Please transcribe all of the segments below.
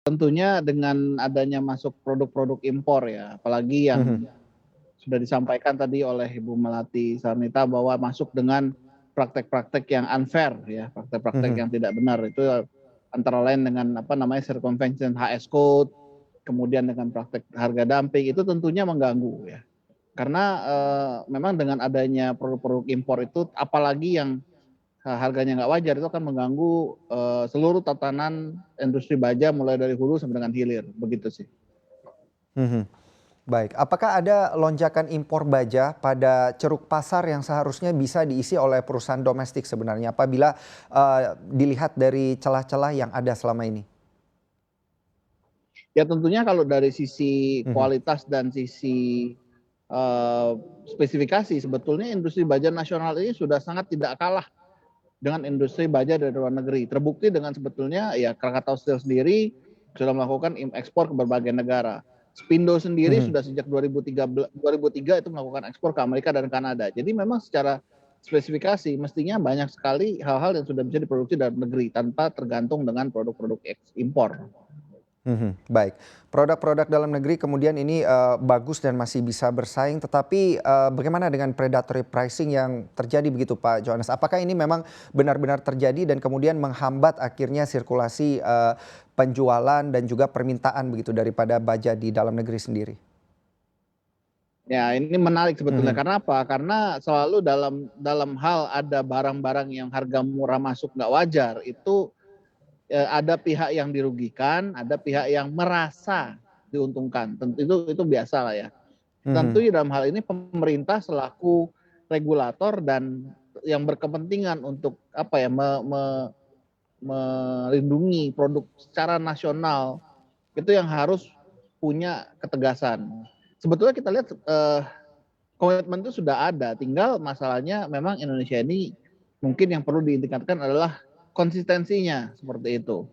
Tentunya dengan adanya masuk produk-produk impor ya, apalagi yang Mhm. sudah disampaikan tadi oleh Ibu Melati Sarnita bahwa masuk dengan praktek-praktek yang unfair ya, praktek-praktek Mhm. yang tidak benar itu antara lain dengan apa namanya circumvention HS code, kemudian dengan praktek harga dumping itu tentunya mengganggu ya. Karena memang dengan adanya produk-produk impor itu apalagi yang harganya nggak wajar itu akan mengganggu seluruh tatanan industri baja mulai dari hulu sampai dengan hilir, begitu sih. Mhm. Baik, apakah ada lonjakan impor baja pada ceruk pasar yang seharusnya bisa diisi oleh perusahaan domestik sebenarnya apabila, dilihat dari celah-celah yang ada selama ini? Ya tentunya kalau dari sisi Mhm. kualitas dan sisi eh, spesifikasi sebetulnya industri baja nasional ini sudah sangat tidak kalah dengan industri baja dari luar negeri. Terbukti dengan sebetulnya ya Krakatau Steel sendiri sudah melakukan ekspor ke berbagai negara. Spindo sendiri Mhm. sudah sejak 2003 itu melakukan ekspor ke Amerika dan Kanada. Jadi memang secara spesifikasi mestinya banyak sekali hal-hal yang sudah bisa diproduksi dalam negeri tanpa tergantung dengan produk-produk impor. Mhm, baik. Produk-produk dalam negeri kemudian ini, bagus dan masih bisa bersaing tetapi, bagaimana dengan predatory pricing yang terjadi begitu Pak Johannes? Apakah ini memang benar-benar terjadi dan kemudian menghambat akhirnya sirkulasi, penjualan dan juga permintaan begitu daripada baja di dalam negeri sendiri? Ya, ini menarik sebetulnya. Mhm. Karena apa? Karena selalu dalam dalam hal ada barang-barang yang harga murah masuk nggak wajar, itu ada pihak yang dirugikan, ada pihak yang merasa diuntungkan. Tentu itu biasa lah ya. Tentu Mhm. dalam hal ini pemerintah selaku regulator dan yang berkepentingan untuk apa ya melindungi produk secara nasional itu yang harus punya ketegasan. Sebetulnya kita lihat komitmen itu sudah ada, tinggal masalahnya memang Indonesia ini mungkin yang perlu ditingkatkan adalah konsistensinya seperti itu.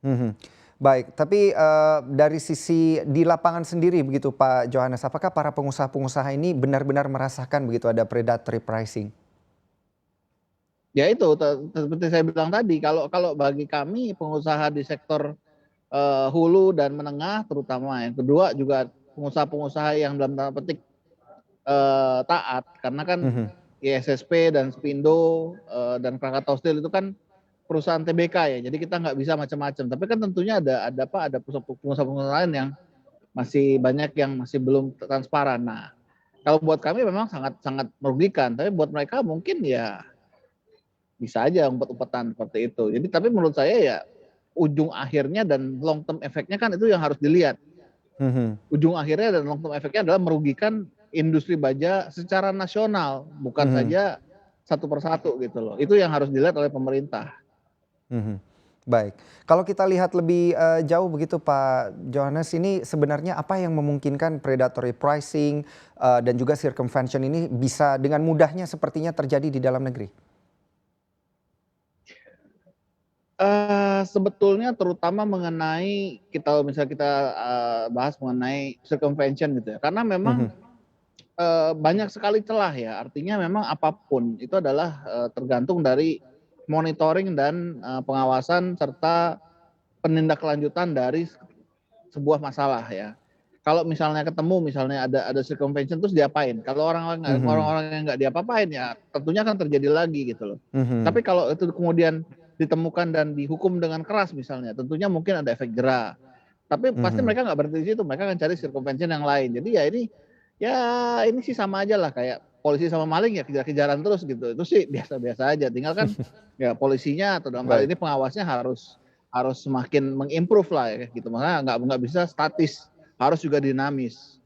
Mhm. Baik, tapi, dari sisi di lapangan sendiri begitu Pak Johannes, apakah para pengusaha-pengusaha ini benar-benar merasakan begitu ada predatory pricing? Ya itu seperti saya bilang tadi, kalau kalau bagi kami pengusaha di sektor hulu dan menengah terutama, yang kedua juga pengusaha-pengusaha yang dalam tanda petik taat karena kan Mhm. ISSP dan Spindo dan Krakatau Steel itu kan perusahaan TBK ya, jadi kita nggak bisa macam-macam. Tapi kan tentunya ada apa ada pengusaha-pengusaha lain yang masih banyak yang masih belum transparan. Nah, kalau buat kami memang sangat sangat merugikan, tapi buat mereka mungkin ya bisa aja umpet-umpetan seperti itu. Jadi tapi menurut saya ya ujung akhirnya dan long term efeknya kan itu yang harus dilihat. Mhm. Ujung akhirnya dan long term efeknya adalah merugikan industri baja secara nasional, bukan Mhm. saja satu persatu gitu loh. Itu yang harus dilihat oleh pemerintah. Mhm. Baik, kalau kita lihat lebih, jauh begitu Pak Johannes, ini sebenarnya apa yang memungkinkan predatory pricing, dan juga circumvention ini bisa dengan mudahnya sepertinya terjadi di dalam negeri? Sebetulnya terutama mengenai misalnya kita bahas mengenai circumvention gitu ya, karena memang Mhm. banyak sekali celah ya, artinya memang apapun itu adalah tergantung dari monitoring dan pengawasan serta penindaklanjutan dari sebuah masalah ya. Kalau misalnya ketemu misalnya ada circumvention terus diapain? Kalau Mhm. orang-orang yang nggak diapa-apain ya tentunya akan terjadi lagi gitu loh. Mhm. Tapi kalau itu kemudian ditemukan dan dihukum dengan keras misalnya, tentunya mungkin ada efek jera. Tapi pasti Mhm. mereka nggak berhenti di situ, mereka akan cari circumvention yang lain. Jadi ya ini sih sama aja lah kayak polisi sama maling ya kejar-kejaran terus gitu. Itu sih biasa-biasa aja. Tinggal kan ya polisinya atau dalam hal Baik. ini pengawasnya harus harus semakin mengimprove lah ya gitu. Makanya nggak bisa statis, harus juga dinamis.